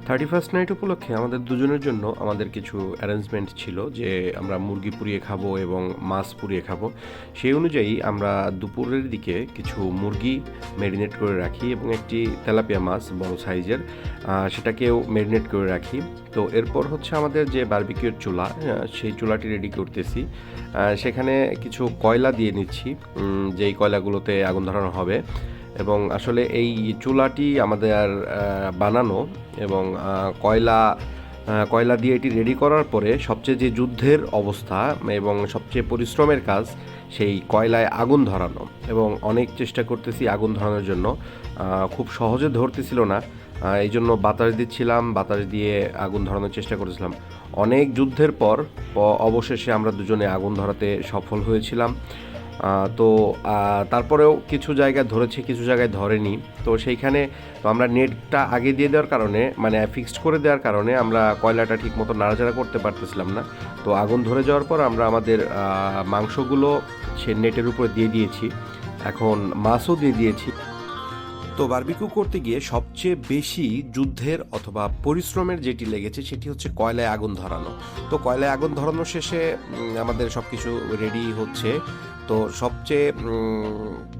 31st night উপলক্ষে আমাদের দুজনের জন্য আমাদের কিছু অ্যারেঞ্জমেন্ট ছিল যে আমরা মুরগি পুড়িয়ে খাবো এবং মাছ পুড়িয়ে খাবো। সেই অনুযায়ী আমরা দুপুরের দিকে কিছু মুরগি ম্যারিনেট করে রাখি এবং একটি তেলাপিয়া মাছ বড় সাইজের সেটাকেও ম্যারিনেট করে রাখি। তো এরপর হচ্ছে আমাদের যে বারবিকিউর চুলা, সেই চুলাটি রেডি করতেছি। সেখানে কিছু কয়লা দিয়ে নিচ্ছি, যেই কয়লাগুলোতে আগুন ধরানো হবে। এবং আসলে এই চুলাটি আমাদের বানানো এবং কয়লা দিয়ে এটি রেডি করার পরে সবচেয়ে যে যুদ্ধের অবস্থা এবং সবচেয়ে পরিশ্রমের কাজ সেই কয়লায় আগুন ধরানো। এবং অনেক চেষ্টা করতেছি আগুন ধরানোর জন্য, খুব সহজে ধরতেছিল না। এই জন্য বাতাস দিচ্ছিলাম, বাতাস দিয়ে আগুন ধরানোর চেষ্টা করেছিলাম। অনেক যুদ্ধের পর অবশেষে আমরা দুজনে আগুন ধরাতে সফল হয়েছিলাম। তো তারপরেও কিছু জায়গায় ধরেছে, কিছু জায়গায় ধরেনি। তো সেইখানে তো আমরা নেটটা আগে দিয়ে দেওয়ার কারণে, মানে ফিক্সড করে দেওয়ার কারণে আমরা কয়লাটা ঠিক মতো নাড়াচাড়া করতে পারতেছিলাম না। তো আগুন ধরে যাওয়ার পর আমরা আমাদের মাংসগুলো সে নেটের উপরে দিয়ে দিয়েছি, এখন মাছও দিয়ে দিয়েছি। তো বারবিকিউ করতে গিয়ে সবচেয়ে বেশি যুদ্ধের অথবা পরিশ্রমের যেটি লেগেছে সেটি হচ্ছে কয়লায় আগুন ধরানো। তো কয়লায় আগুন ধরানো শেষে আমাদের সব কিছু রেডি হচ্ছে। তো সবচেয়ে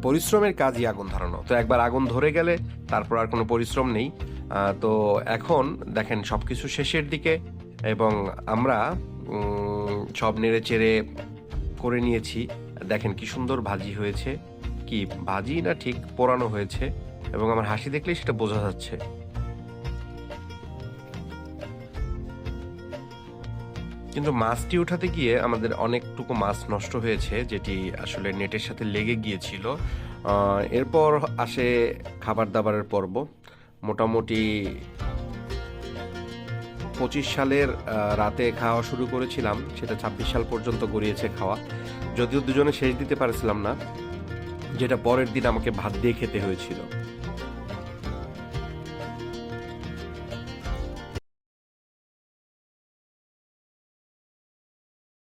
পরিশ্রমের কাজই আগুন ধরানো। তো একবার আগুন ধরে গেলে তারপর আর কোনো পরিশ্রম নেই। তো এখন দেখেন সব কিছু শেষের দিকে এবং আমরা সব নেড়ে চেড়ে করে নিয়েছি। দেখেন কি সুন্দর ভাজি হয়েছে, কি ভাজি না ঠিক পোড়ানো হয়েছে, এবং আমার হাসি দেখলেই সেটা বোঝা যাচ্ছে। কিন্তু মাছটি উঠাতে গিয়ে আমাদের অনেকটুকু মাছ নষ্ট হয়েছে, যেটি আসলে নেটের সাথে লেগে গিয়েছিল। এরপর আসে খাবার দাবারের পর্ব। মোটামুটি 25 সালের রাতে খাওয়া শুরু করেছিলাম, সেটা 26 সাল পর্যন্ত গড়িয়েছে খাওয়া। যদিও দুজনে শেষ দিতে পারছিলাম না, যেটা পরের দিন আমাকে ভাত দিয়ে খেতে হয়েছিল।